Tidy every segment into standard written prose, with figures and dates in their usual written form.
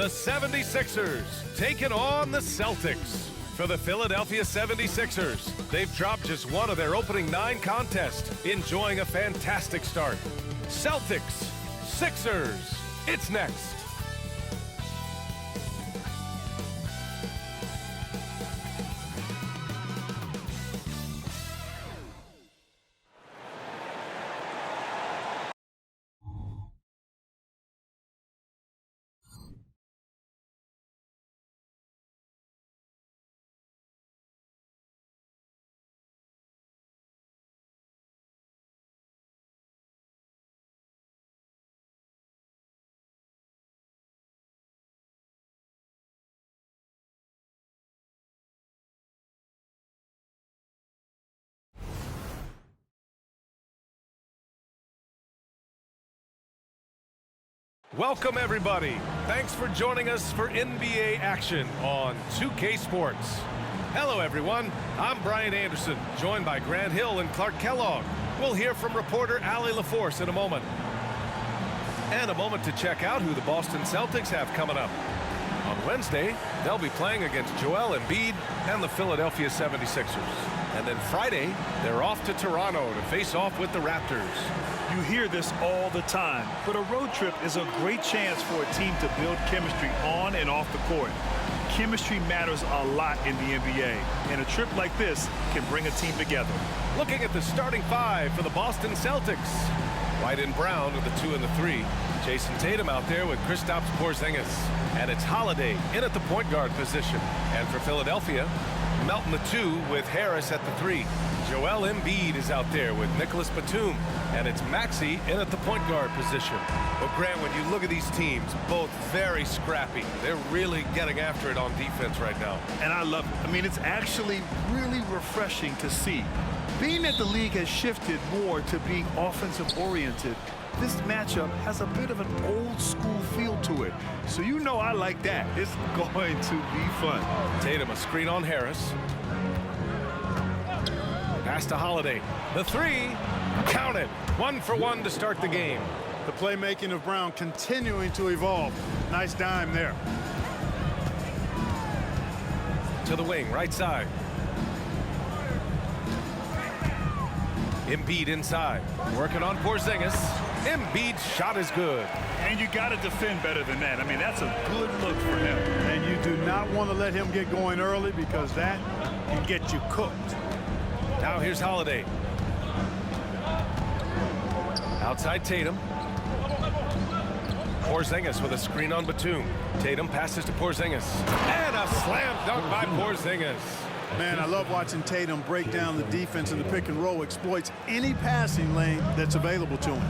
the 76ers taking on the Celtics. For the Philadelphia 76ers, they've dropped just one of their opening 9 contests, enjoying a fantastic start. Celtics, Sixers, it's next. Welcome, everybody. Thanks for joining us for NBA action on 2K Sports. Hello, everyone. I'm Brian Anderson, joined by Grant Hill and Clark Kellogg. We'll hear from reporter Allie LaForce in a moment. And a moment to check out who the Boston Celtics have coming up. On Wednesday, they'll be playing against Joel Embiid and the Philadelphia 76ers. And then Friday, they're off to Toronto to face off with the Raptors. You hear this all the time, but a road trip is a great chance for a team to build chemistry on and off the court. Chemistry matters a lot in the NBA, and a trip like this can bring a team together. Looking at the starting 5 for the Boston Celtics. White and Brown with the 2 and the 3. Jason Tatum out there with Kristaps Porzingis. And it's Holiday in at the point guard position. And for Philadelphia, Melton the 2 with Harris at the 3. Joel Embiid is out there with Nicholas Batum. And it's Maxey in at the point guard position. Well, Grant, when you look at these teams, both very scrappy. They're really getting after it on defense right now. And I love it. I mean, it's actually really refreshing to see. Being that the league has shifted more to being offensive-oriented, this matchup has a bit of an old-school feel to it. So you know I like that. It's going to be fun. Tatum, a screen on Harris. Pass to Holiday. The 3, count it. 1 for 1 to start the game. The playmaking of Brown continuing to evolve. Nice dime there. To the wing, right side. Embiid inside. Working on Porzingis. Embiid's shot is good. And you got to defend better than that. I mean, that's a good look for him. And you do not want to let him get going early because that can get you cooked. Now here's Holiday. Outside Tatum. Porzingis with a screen on Batum. Tatum passes to Porzingis. And a slam dunk by Porzingis. Man, I love watching Tatum break down the defense in the pick and roll, exploits any passing lane that's available to him.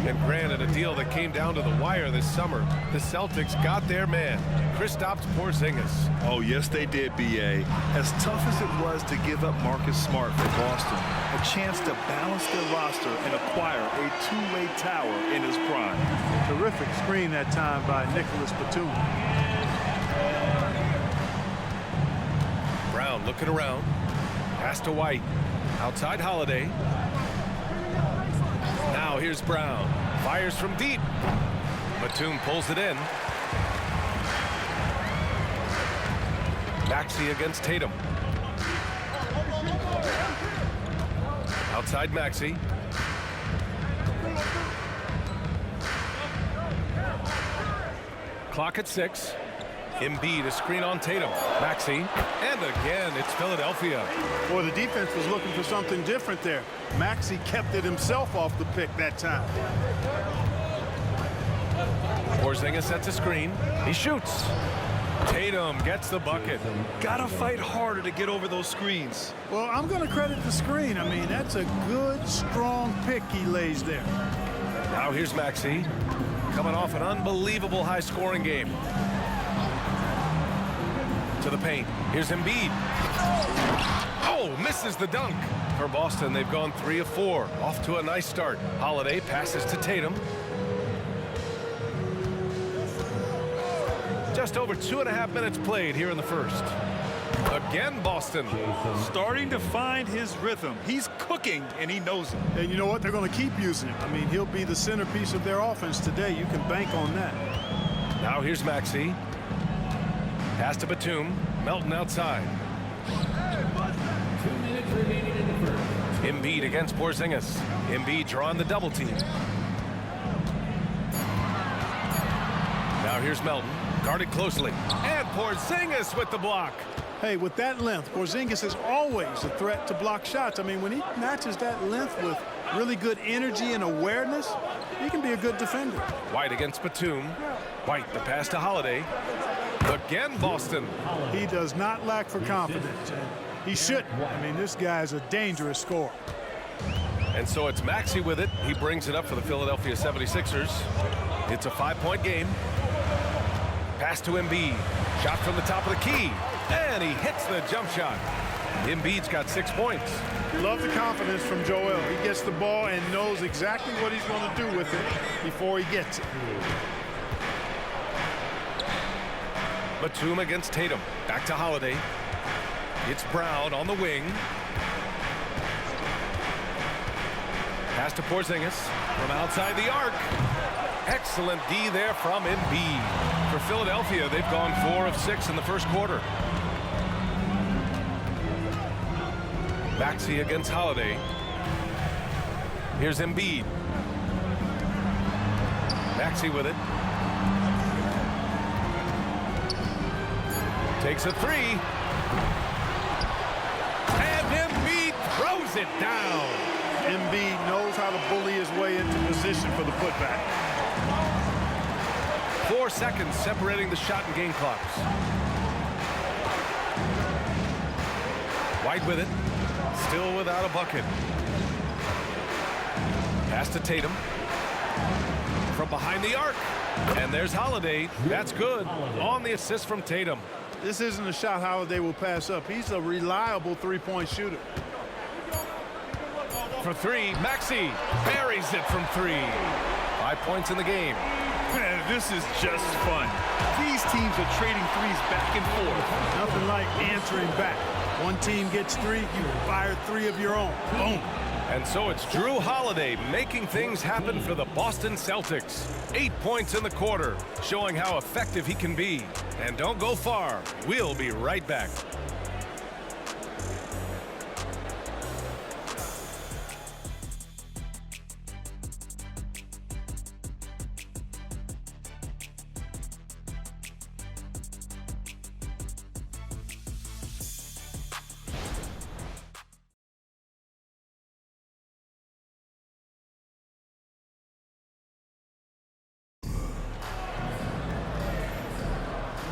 And granted, a deal that came down to the wire this summer. The Celtics got their man, Kristaps Porzingis. Oh, yes, they did, B.A. As tough as it was to give up Marcus Smart for Boston, a chance to balance their roster and acquire a two-way tower in his prime. Terrific screen that time by Nicholas Batum. Brown looking around. Pass to White. Outside Holiday. Now here's Brown. Fires from deep. Batum pulls it in. Maxey against Tatum. Outside Maxey. Clock at 6. Embiid, a screen on Tatum. Maxey. And again, it's Philadelphia. Boy, the defense was looking for something different there. Maxey kept it himself off the pick that time. Porzingis sets a screen. He shoots. Tatum gets the bucket. Gotta fight harder to get over those screens. Well, I'm going to credit the screen. I mean, that's a good, strong pick he lays there. Now here's Maxey. Coming off an unbelievable high-scoring game. To the paint. Here's Embiid. Oh, misses the dunk. For Boston, they've gone 3 of 4. Off to a nice start. Holiday passes to Tatum. Just over 2.5 minutes played here in the first. Again, Boston. Starting to find his rhythm. He's cooking, and he knows it. And you know what? They're going to keep using him. I mean, he'll be the centerpiece of their offense today. You can bank on that. Now here's Maxey. Pass to Batum. Melton outside. 2 minutes remaining in the first. Embiid against Porzingis. Embiid drawing the double team. Now here's Melton. Guarded closely. And Porzingis with the block. Hey, with that length, Porzingis is always a threat to block shots. I mean, when he matches that length with really good energy and awareness, he can be a good defender. White against Batum. White, the pass to Holiday. Again, Boston. He does not lack for confidence. And he shouldn't. I mean, this guy's a dangerous scorer. And so it's Maxey with it. He brings it up for the Philadelphia 76ers. It's a 5-point game. Pass to Embiid. Shot from the top of the key. And he hits the jump shot. Embiid's got 6 points. Love the confidence from Joel. He gets the ball and knows exactly what he's going to do with it before he gets it. Batum against Tatum. Back to Holiday. It's Brown on the wing. Pass to Porzingis from outside the arc. Excellent D there from Embiid. For Philadelphia, they've gone 4 of 6 in the first quarter. Maxey against Holiday. Here's Embiid. Maxey with it. Takes a 3. And Embiid throws it down. Embiid knows how to bully his way into position for the putback. 4 seconds separating the shot and game clocks. White with it. Still without a bucket. Pass to Tatum. From behind the arc. And there's Holiday. That's good. On the assist from Tatum. This isn't a shot Holiday will pass up. He's a reliable three-point shooter. For 3, Maxey buries it from 3. 5 points in the game. Man, this is just fun. These teams are trading threes back and forth. Nothing like answering back. One team gets 3, you fire 3 of your own. Boom. And so it's Drew Holiday making things happen for the Boston Celtics. 8 points in the quarter, showing how effective he can be. And don't go far. We'll be right back.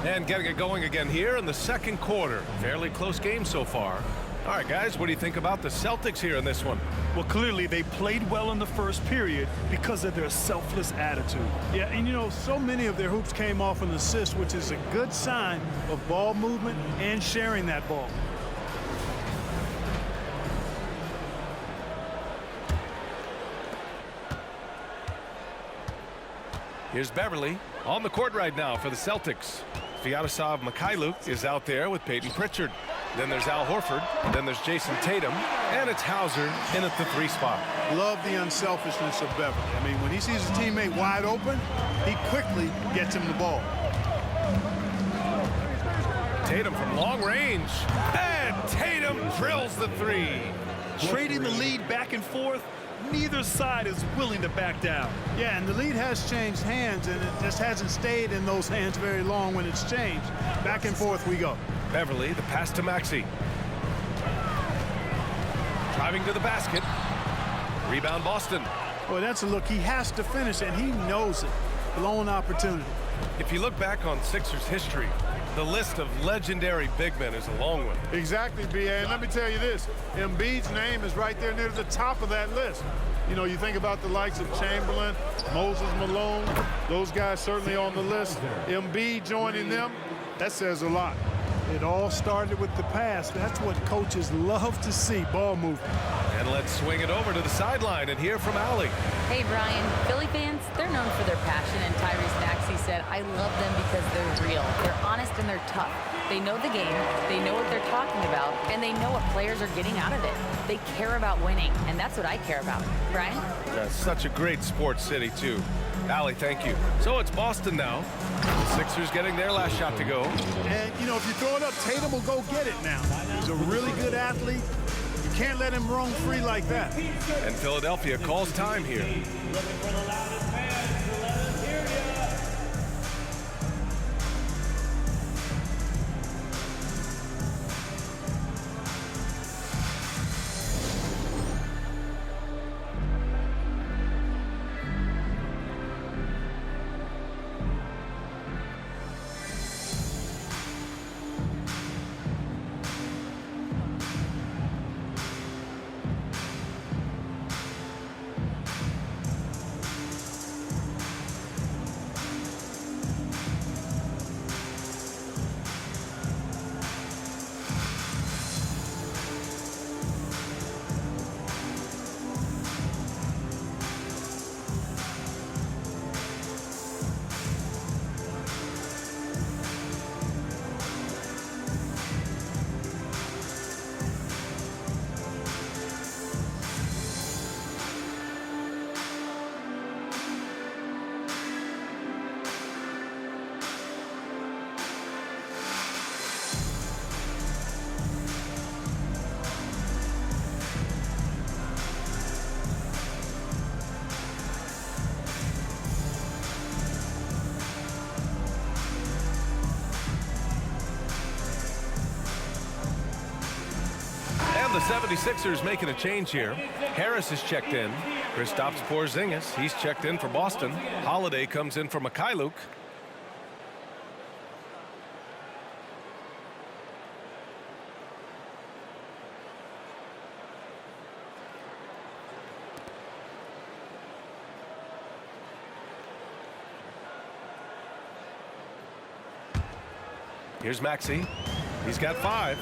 And getting it going again here in the second quarter. Fairly close game so far. All right, guys, what do you think about the Celtics here in this one? Well, clearly they played well in the first period because of their selfless attitude. Yeah, and you know, so many of their hoops came off an assist, which is a good sign of ball movement and sharing that ball. Here's Beverly on the court right now for the Celtics. Vyacheslav Mikhailuk is out there with Peyton Pritchard. Then there's Al Horford. Then there's Jason Tatum. And it's Hauser in at the 3 spot. Love the unselfishness of Beverly. I mean, when he sees his teammate wide open, he quickly gets him the ball. Tatum from long range. And Tatum drills the 3. Trading the lead back and forth, neither side is willing to back down. Yeah, and the lead has changed hands, and it just hasn't stayed in those hands very long when it's changed. Back and forth we go. Beverly, the pass to Maxey. Driving to the basket. Rebound Boston. Boy, that's a look. He has to finish, and he knows it. Blown opportunity. If you look back on Sixers history, the list of legendary big men is a long one. Exactly, B.A. And let me tell you this. Embiid's name is right there near the top of that list. You know, you think about the likes of Chamberlain, Moses Malone, those guys certainly on the list. Embiid joining them, that says a lot. It all started with the pass. That's what coaches love to see, ball movement. And let's swing it over to the sideline and hear from Allie. Hey, Brian, Philly fans, they're known for their passion, and Tyrese Maxey said, I love them because they're real. They're honest and they're tough. They know the game, they know what they're talking about, and they know what players are getting out of it. They care about winning, and that's what I care about. Brian? That's such a great sports city, too. Allie, thank you. So it's Boston now. The Sixers getting their last shot to go. And, you know, if you throw it up, Tatum will go get it now. He's a really good athlete. You can't let him roam free like that. And Philadelphia calls time here. The 76ers making a change here. Harris is checked in. Kristaps Porzingis, he's checked in for Boston. Holiday comes in for Mikhailuk. Here's Maxey. He's got 5.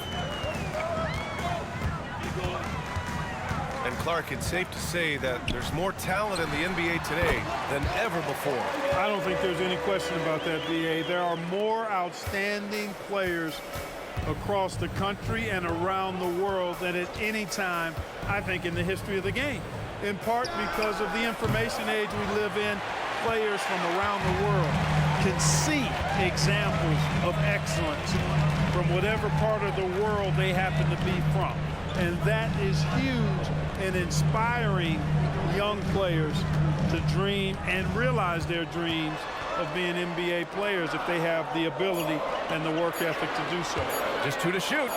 And Clark, it's safe to say that there's more talent in the NBA today than ever before. I don't think there's any question about that, B.A. There are more outstanding players across the country and around the world than at any time, I think, in the history of the game. In part because of the information age we live in, players from around the world can see examples of excellence from whatever part of the world they happen to be from. And that is huge in inspiring young players to dream and realize their dreams of being NBA players if they have the ability and the work ethic to do so. Just 2 to shoot.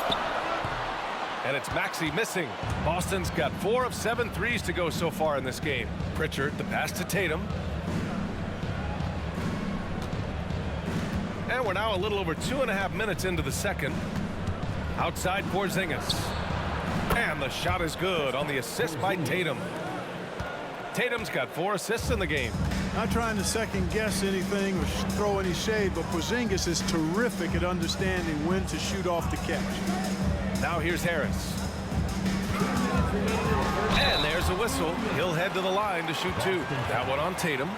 And it's Maxey missing. Boston's got 4 of 7 threes to go so far in this game. Pritchard, the pass to Tatum. And we're now a little over 2.5 minutes into the second. Outside Porzingis. And the shot is good on the assist by Tatum. Tatum's got 4 assists in the game. Not trying to second guess anything or throw any shade, but Porzingis is terrific at understanding when to shoot off the catch. Now here's Harris. And there's a whistle. He'll head to the line to shoot 2. That one on Tatum.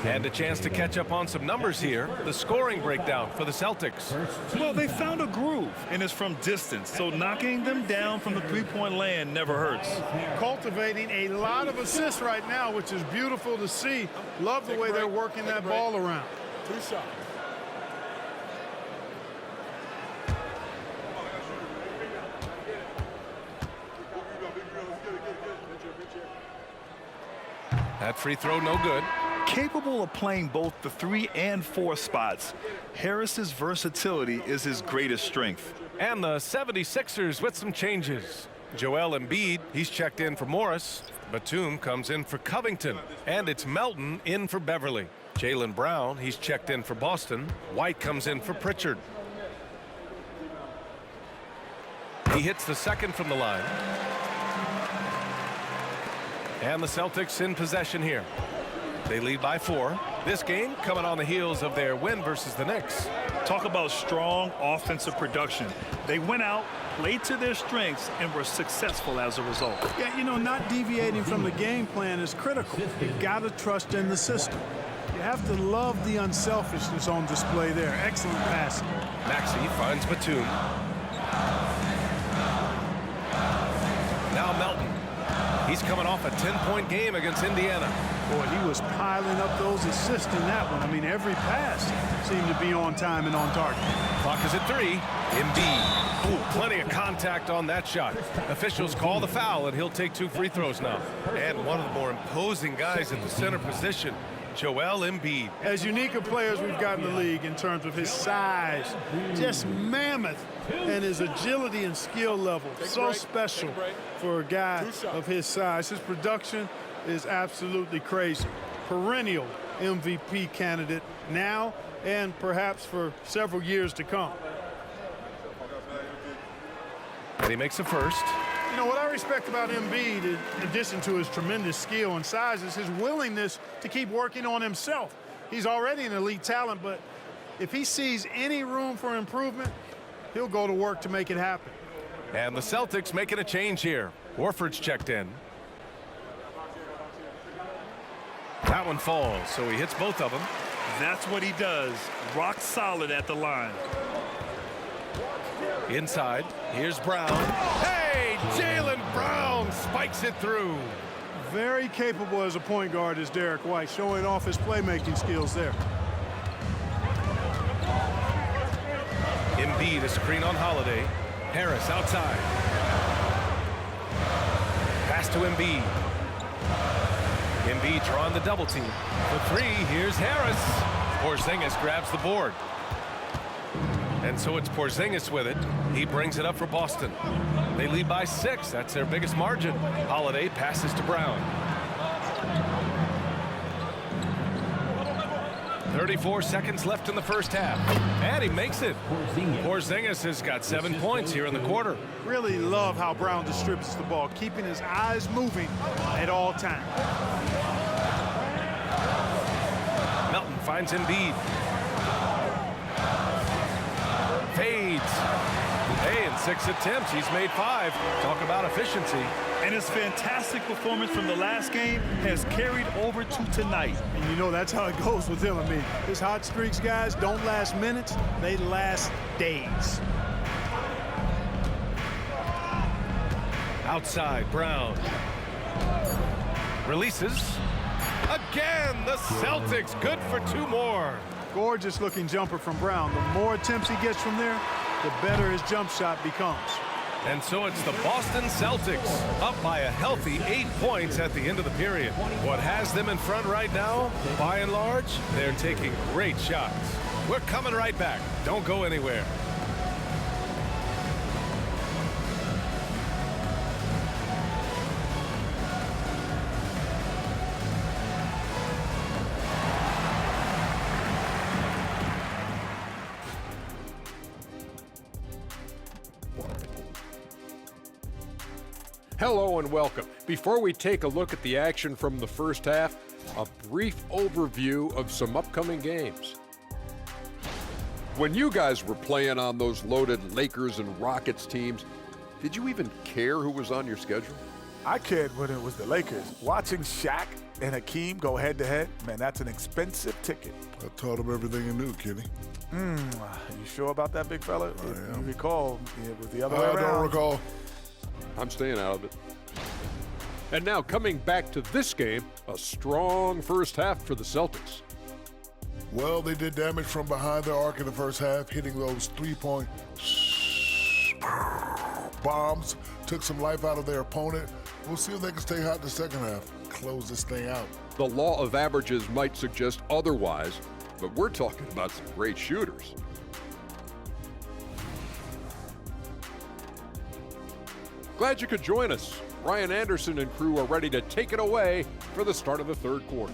And a chance to catch up on some numbers here. The scoring breakdown for the Celtics. Well, they found a groove, and it's from distance, so knocking them down from the three-point land never hurts. Cultivating a lot of assists right now, which is beautiful to see. Love the way they're working that ball around. 2 shots. That free throw no good. Capable of playing both the 3 and 4 spots, Harris's versatility is his greatest strength. And the 76ers with some changes. Joel Embiid, he's checked in for Morris. Batum comes in for Covington. And it's Melton in for Beverly. Jaylen Brown, he's checked in for Boston. White comes in for Pritchard. He hits the second from the line. And the Celtics in possession here. They lead by 4. This game coming on the heels of their win versus the Knicks. Talk about strong offensive production. They went out, played to their strengths, and were successful as a result. Yeah, you know, not deviating from the game plan is critical. You've got to trust in the system. You have to love the unselfishness on display there. Excellent passing. Maxey finds Batum. Now Melton. He's coming off a 10-point game against Indiana. Boy, he was piling up those assists in that one. I mean, every pass seemed to be on time and on target. Clock is at 3. Embiid. Ooh, plenty of contact on that shot. Officials call the foul, and he'll take 2 free throws now. And one of the more imposing guys at the center position, Joel Embiid. As unique a player as we've got in the league in terms of his size, just mammoth, and his agility and skill level. So special for a guy of his size. His production is absolutely crazy. Perennial MVP candidate now and perhaps for several years to come. And he makes a first. You know, what I respect about Embiid, in addition to his tremendous skill and size, is his willingness to keep working on himself. He's already an elite talent, but if he sees any room for improvement, he'll go to work to make it happen. And the Celtics making a change here. Horford's checked in. That one falls, so he hits both of them. That's what he does. Rock solid at the line. Inside, here's Brown. Hey, Jaylen Brown spikes it through. Very capable as a point guard is Derek White, showing off his playmaking skills there. Embiid, a screen on Holiday. Harris outside. Pass to Embiid. Embiid drawing the double team. For 3, here's Harris. Porzingis grabs the board. And so it's Porzingis with it. He brings it up for Boston. They lead by 6. That's their biggest margin. Holiday passes to Brown. 34 seconds left in the first half. And he makes it. Porzingis has got 7 points here in the quarter. Really love how Brown distributes the ball, keeping his eyes moving at all times. Melton finds Embiid. Fades. Hey, in 6 attempts, he's made 5. Talk about efficiency. And his fantastic performance from the last game has carried over to tonight. And you know that's how it goes with him. I mean, his hot streaks, guys, don't last minutes. They last days. Outside, Brown. Releases. Again, the Celtics good for 2 more. Gorgeous looking jumper from Brown. The more attempts he gets from there, the better his jump shot becomes. And so it's the Boston Celtics up by a healthy 8 points at the end of the period. What has them in front right now, by and large, they're taking great shots. We're coming right back. Don't go anywhere. Hello and welcome. Before we take a look at the action from the first half, a brief overview of some upcoming games. When you guys were playing on those loaded Lakers and Rockets teams, did you even care who was on your schedule? I cared when it was the Lakers. Watching Shaq and Hakeem go head-to-head, man, that's an expensive ticket. I taught him everything he knew, Kenny. You sure about that, big fella? You recall it was the other way I around. don't recall. I'm staying out of it. And now coming back to this game, a strong first half for the Celtics. Well, they did damage from behind the arc in the first half, hitting those three-point bombs, took some life out of their opponent. We'll see if they can stay hot in the second half, close this thing out. The law of averages might suggest otherwise, but we're talking about some great shooters. Glad you could join us. Ryan Anderson and crew are ready to take it away for the start of the third quarter.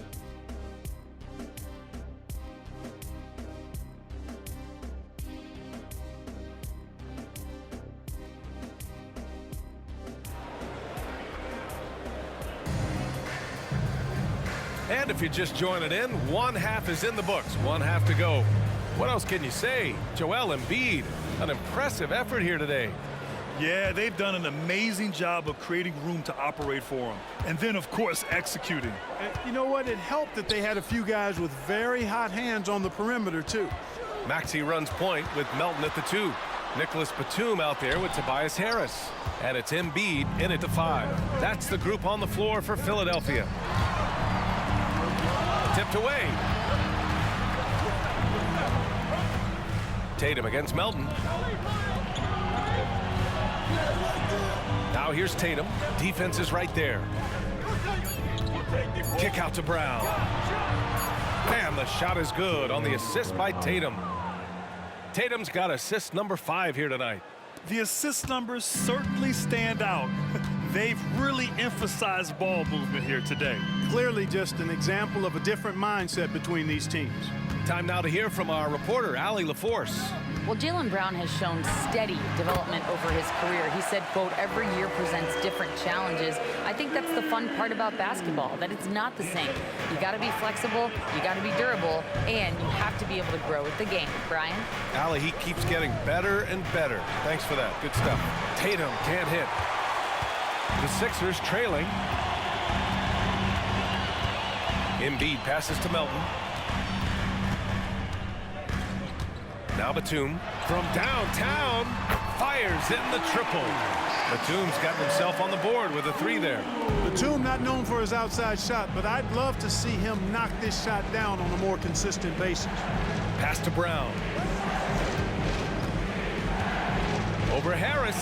And if you're just joining in, 1 half is in the books, 1 half to go. What else can you say? Joel Embiid, an impressive effort here today. Yeah, they've done an amazing job of creating room to operate for him. And then, of course, executing. And you know what? It helped that they had a few guys with very hot hands on the perimeter, too. Maxey runs point with Melton at the 2. Nicholas Batum out there with Tobias Harris. And it's Embiid in at the 5. That's the group on the floor for Philadelphia. Tipped away. Tatum against Melton. Now here's Tatum. Defense is right there. Kick out to Brown. And the shot is good on the assist by Tatum. Tatum's got assist number 5 here tonight. The assist numbers certainly stand out. They've really emphasized ball movement here today. Clearly just an example of a different mindset between these teams. Time now to hear from our reporter, Allie LaForce. Well, Jaylen Brown has shown steady development over his career. He said, quote, every year presents different challenges. I think that's the fun part about basketball, that it's not the same. You got to be flexible, you got to be durable, and you have to be able to grow with the game. Brian? Allie, he keeps getting better and better. Thanks for that. Good stuff. Tatum can't hit. The Sixers trailing. Embiid passes to Melton. Now Batum from downtown fires in the triple. Batum's gotten himself on the board with a 3 there. Batum not known for his outside shot, but I'd love to see him knock this shot down on a more consistent basis. Pass to Brown. Over Harris.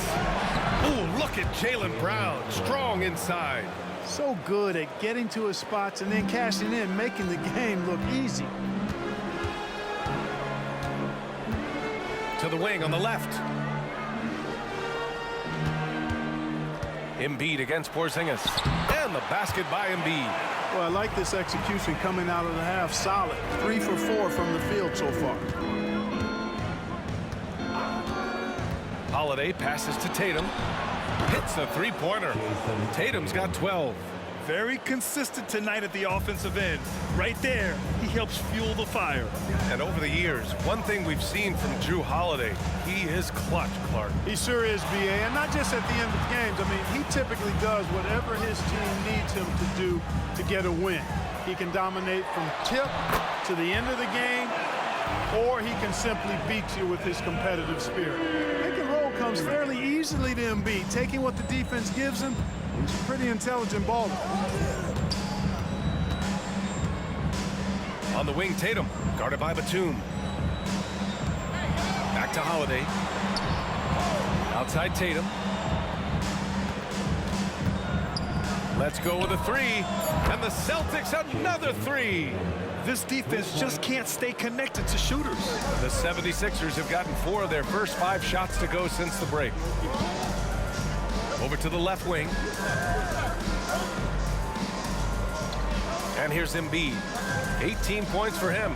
Ooh, look at Jaylen Brown. Strong inside. So good at getting to his spots and then cashing in, making the game look easy. To the wing on the left. Embiid against Porzingis. And the basket by Embiid. Well, I like this execution coming out of the half. Solid. 3 for 4 from the field so far. Holiday passes to Tatum. Hits a 3-pointer. Tatum's got 12. Very consistent tonight at the offensive end. Right there, he helps fuel the fire. And over the years, one thing we've seen from Drew Holiday, he is clutch, Clark. He sure is, B.A., and not just at the end of games. I mean, he typically does whatever his team needs him to do to get a win. He can dominate from tip to the end of the game, or he can simply beat you with his competitive spirit. Pick and roll comes fairly easily to Embiid, taking what the defense gives him. He's a pretty intelligent baller. On the wing, Tatum, guarded by Batum. Back to Holiday. Outside Tatum. Let's go with a 3. And the Celtics another 3. This defense just can't stay connected to shooters. The 76ers have gotten 4 of their first 5 shots to go since the break. Over to the left wing. And here's Embiid. 18 points for him.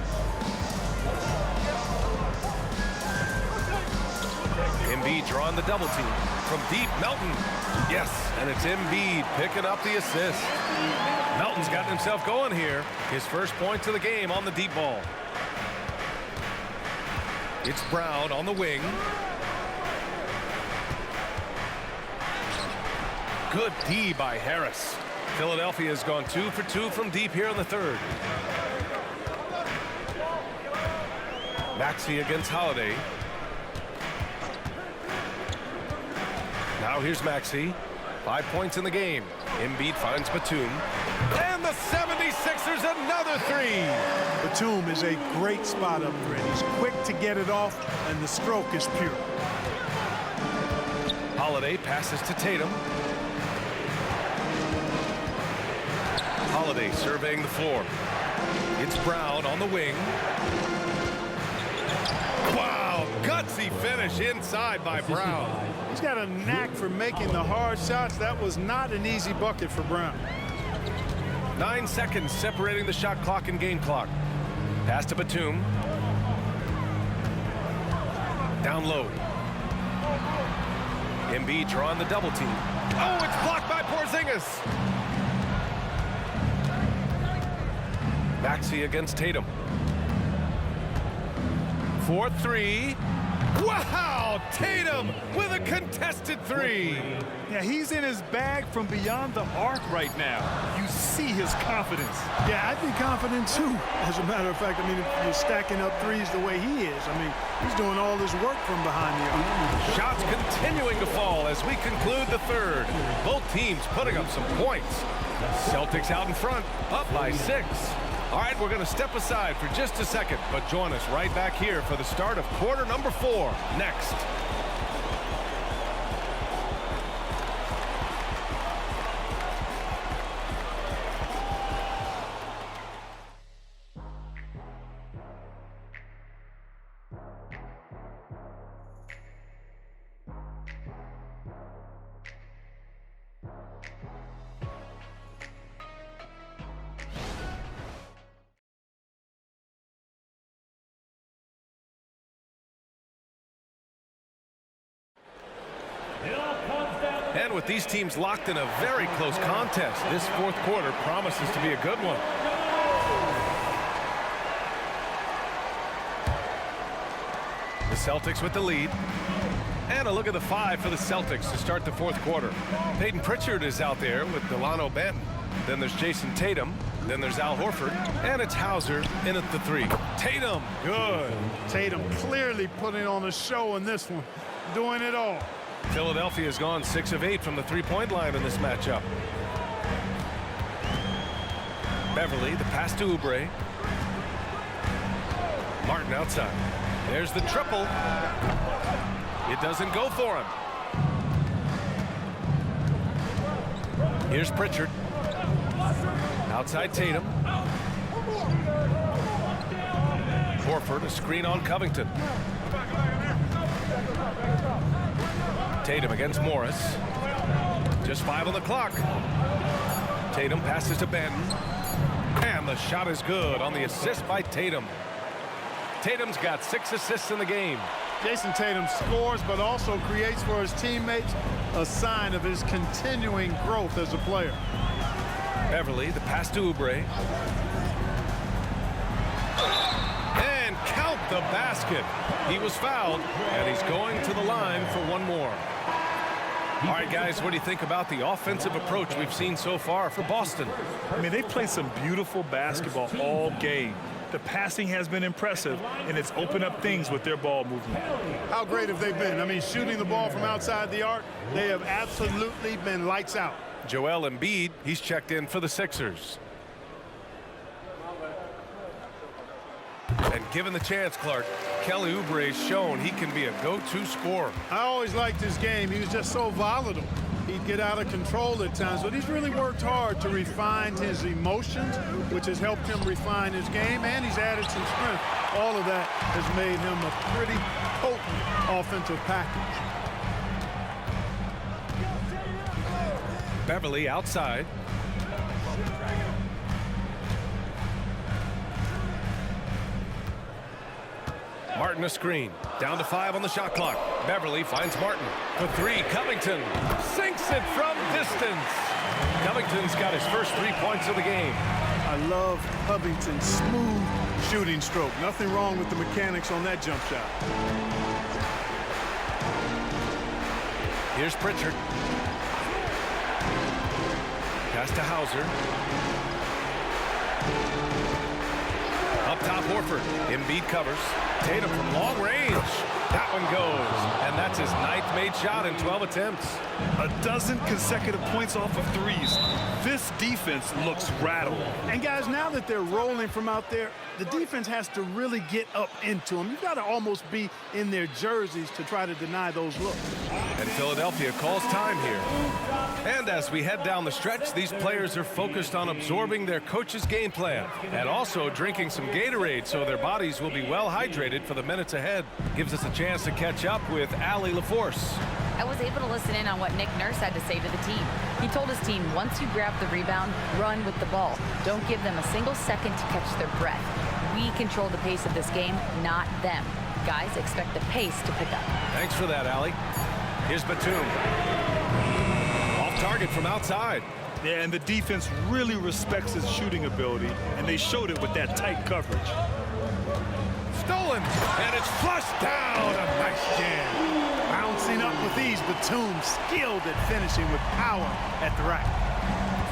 Embiid drawing the double team. From deep, Melton. Yes, and it's Embiid picking up the assist. Melton's gotten himself going here. His first points of the game on the deep ball. It's Brown on the wing. Good D by Harris. Philadelphia has gone 2 for 2 from deep here in the third. Maxey against Holiday. Now here's Maxey. 5 points in the game. Embiid finds Batum. And the 76ers another 3. Batum is a great spot up threat. He's quick to get it off, and the stroke is pure. Holiday passes to Tatum. Holiday surveying the floor. It's Brown on the wing. Wow, gutsy finish inside by Brown. He's got a knack for making the hard shots. That was not an easy bucket for Brown. 9 seconds separating the shot clock and game clock. Pass to Batum. Down low. Embiid drawing the double team. Oh, it's blocked by Porzingis. Maxey against Tatum. 4-3. Wow, Oh, Tatum with a contested three. Yeah, he's in his bag from beyond the arc right now. You see his confidence. Yeah, I'd be confident too. As a matter of fact, I mean, if you're stacking up threes the way he is, I mean, he's doing all this work from behind the arc. Shots continuing to fall as we conclude the third. Both teams putting up some points. Celtics out in front, up by 6. All right, we're going to step aside for just a second, but join us right back here for the start of quarter number 4 next. And with these teams locked in a very close contest, this fourth quarter promises to be a good one. The Celtics with the lead. And a look at the 5 for the Celtics to start the fourth quarter. Peyton Pritchard is out there with Delano Banton. Then there's Jason Tatum. Then there's Al Horford. And it's Hauser in at the 3. Tatum, good. Tatum clearly putting on a show in this one, doing it all. Philadelphia has gone 6 of 8 from the three-point line in this matchup. Beverly, the pass to Oubre. Martin outside. There's the triple. It doesn't go for him. Here's Pritchard. Outside Tatum. Horford, a screen on Covington. Tatum against Morris. Just 5 on the clock. Tatum passes to Banton. And the shot is good on the assist by Tatum. Tatum's got 6 assists in the game. Jason Tatum scores, but also creates for his teammates a sign of his continuing growth as a player. Beverly, the pass to Oubre. And count the basket. He was fouled, and he's going to the line for one more. All right, guys, what do you think about the offensive approach we've seen so far for Boston? I mean, they played some beautiful basketball all game. The passing has been impressive, and it's opened up things with their ball movement. How great have they been? I mean, shooting the ball from outside the arc, they have absolutely been lights out. Joel Embiid, he's checked in for the Sixers. And given the chance, Clark, Kelly Oubre's shown he can be a go-to scorer. I always liked his game. He was just so volatile. He'd get out of control at times, but he's really worked hard to refine his emotions, which has helped him refine his game, and he's added some strength. All of that has made him a pretty potent offensive package. Beverly outside. Martin a screen. Down to 5 on the shot clock. Beverly finds Martin. For 3, Covington sinks it from distance. Covington's got his first 3 points of the game. I love Covington's smooth shooting stroke. Nothing wrong with the mechanics on that jump shot. Here's Pritchard. Pass to Hauser. Up top, Horford. Embiid covers. Tatum from long range. That one goes. And that's his 9th made shot in 12 attempts. A dozen consecutive points off of threes. This defense looks rattled. And guys, now that they're rolling from out there, the defense has to really get up into them. You've got to almost be in their jerseys to try to deny those looks. And Philadelphia calls time here. And as we head down the stretch, these players are focused on absorbing their coach's game plan and also drinking some Gatorade so their bodies will be well hydrated for the minutes ahead. Gives us a chance to catch up with Allie LaForce. I was able to listen in on what Nick Nurse had to say to the team. He told his team, once you grab the rebound, run with the ball. Don't give them a single second to catch their breath. We control the pace of this game, not them. Guys, expect the pace to pick up. Thanks for that, Allie. Here's Batum. Off target from outside. Yeah, and the defense really respects his shooting ability, and they showed it with that tight coverage. Stolen, and it's flushed down. A nice jam. Please, Batum skilled at finishing with power at the rack.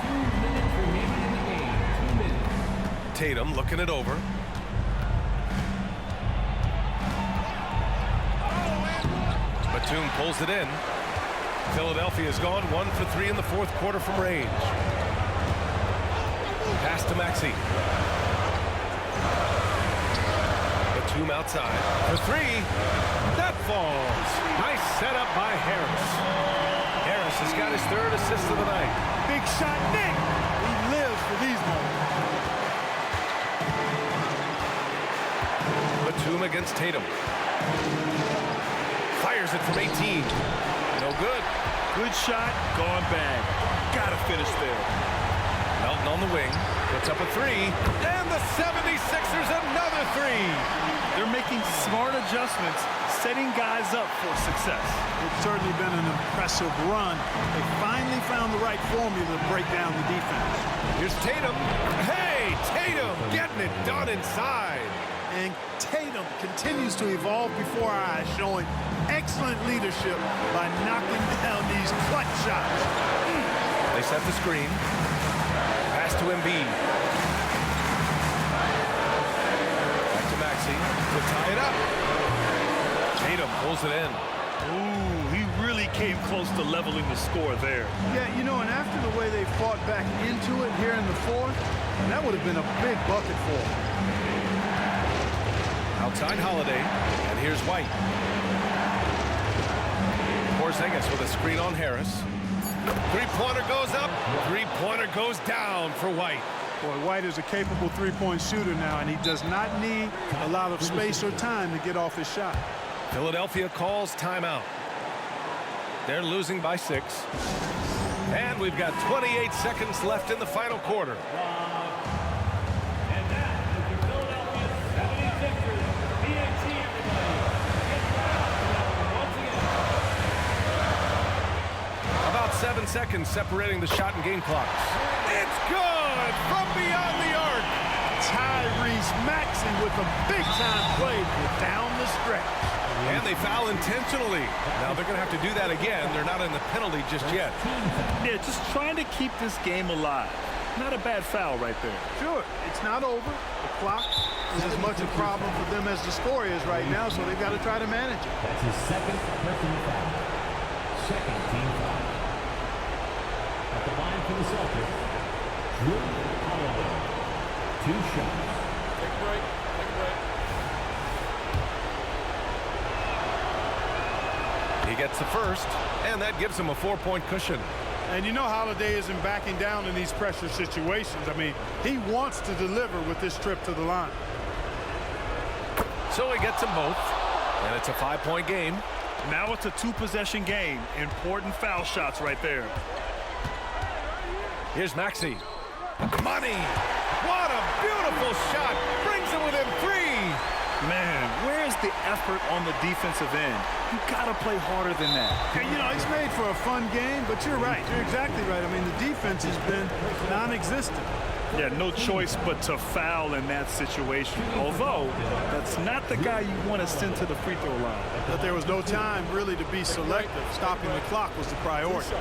2 minutes remaining in the game. 2 minutes. Tatum looking it over. Batum pulls it in. Philadelphia's gone 1 for 3 in the fourth quarter from range. Pass to Maxey. Batum outside for 3. That falls. Nice setup by Harris. Harris has got his 3rd assist of the night. Big shot, Nick. He lives for these moments. Batum against Tatum. Fires it from 18. No good. Good shot, gone bad. Gotta finish there. Melton on the wing. Puts up a 3. And the 76ers another 3. They're making smart adjustments, setting guys up for success. It's certainly been an impressive run. They finally found the right formula to break down the defense. Here's Tatum. Hey, Tatum getting it done inside. And Tatum continues to evolve before our eyes, showing excellent leadership by knocking down these clutch shots. They set the screen. Pass to Embiid. Back to Maxey to tie it up. Tatum pulls it in. Ooh, he really came close to leveling the score there. Yeah, you know, and after the way they fought back into it here in the fourth, that would have been a big bucket for them. Outside Holiday, and here's White. Porzingis with a screen on Harris. Three-pointer goes up, three-pointer goes down for White. Boy, White is a capable three-point shooter now, and he does not need a lot of space or time to get off his shot. Philadelphia calls timeout. They're losing by 6. And we've got 28 seconds left in the final quarter. About 7 seconds separating the shot and game clocks. It's good from beyond the arc. Tyrese Maxey with a big-time play down the stretch. And they foul intentionally. Now they're going to have to do that again. They're not in the penalty just yet. Yeah, just trying to keep this game alive. Not a bad foul right there. Sure, it's not over. The clock is as much a problem for them as the score is right now, so they've got to try to manage it. That's his 2nd personal foul. 2nd team foul. At the line for the Celtics, Drew Holiday. 2 shots. Take a break. He gets the first, and that gives him a 4-point cushion. And you know Holiday isn't backing down in these pressure situations. I mean, he wants to deliver with this trip to the line. So he gets them both, and it's a 5-point game. Now it's a 2-possession game. Important foul shots right there. Here's Maxey. Money! What a beautiful shot! Brings him within 3! Man, where's the effort on the defensive end? You gotta play harder than that. And, you know, it's made for a fun game, but you're right. You're exactly right. I mean, the defense has been non-existent. Yeah, no choice but to foul in that situation. Although, that's not the guy you want to send to the free throw line. But there was no time really to be selective. Stopping the clock was the priority.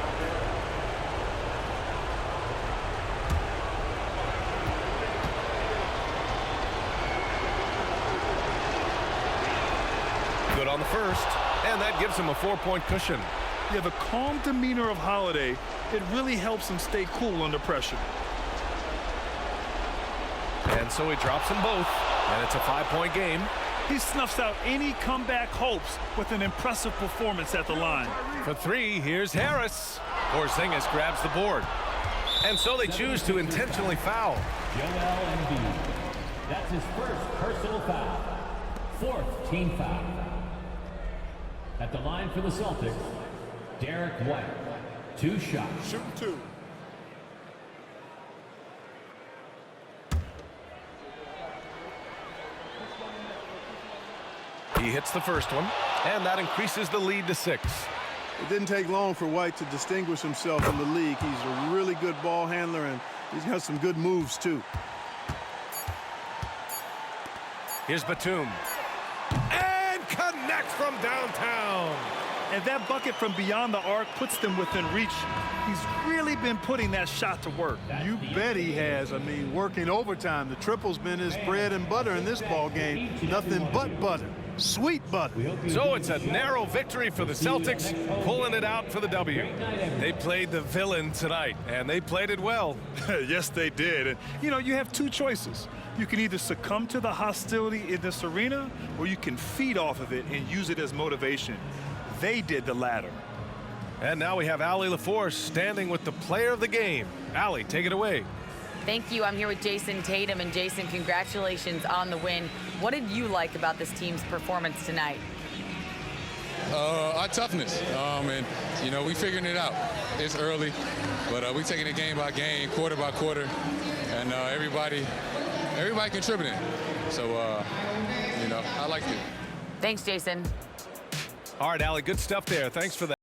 Good on the first, and that gives him a 4-point cushion. Yeah, the calm demeanor of Holiday, it really helps him stay cool under pressure. And so he drops them both, and it's a 5-point game. He snuffs out any comeback hopes with an impressive performance at the line. For 3, here's Harris. Porzingis grabs the board. And so they choose to intentionally foul. Joel Embiid. That's his 1st personal foul. 4th team foul. At the line for the Celtics, Derek White. 2 shots. Shooting 2. He hits the first one, and that increases the lead to 6. It didn't take long for White to distinguish himself in the league. He's a really good ball handler, and he's got some good moves, too. Here's Batum. And connects from downtown. And that bucket from beyond the arc puts them within reach. He's really been putting that shot to work. You bet he has. I mean, working overtime. The triple's been his bread and butter in this ball game. Nothing but butter. Sweet butter. So it's a narrow victory for the Celtics, pulling it out for the W. They played the villain tonight, and they played it well. Yes, they did. And, you know, you have two choices. You can either succumb to the hostility in this arena, or you can feed off of it and use it as motivation. They did the latter. And now we have Allie LaForce standing with the player of the game. Allie, take it away. Thank you. I'm here with Jason Tatum. And Jason, congratulations on the win. What did you like about this team's performance tonight? Our toughness. And, you know, we figuring it out. It's early, but we taking it game by game, quarter by quarter, and everybody contributing. So, you know, I liked it. Thanks, Jason. All right, Allie, good stuff there. Thanks for that.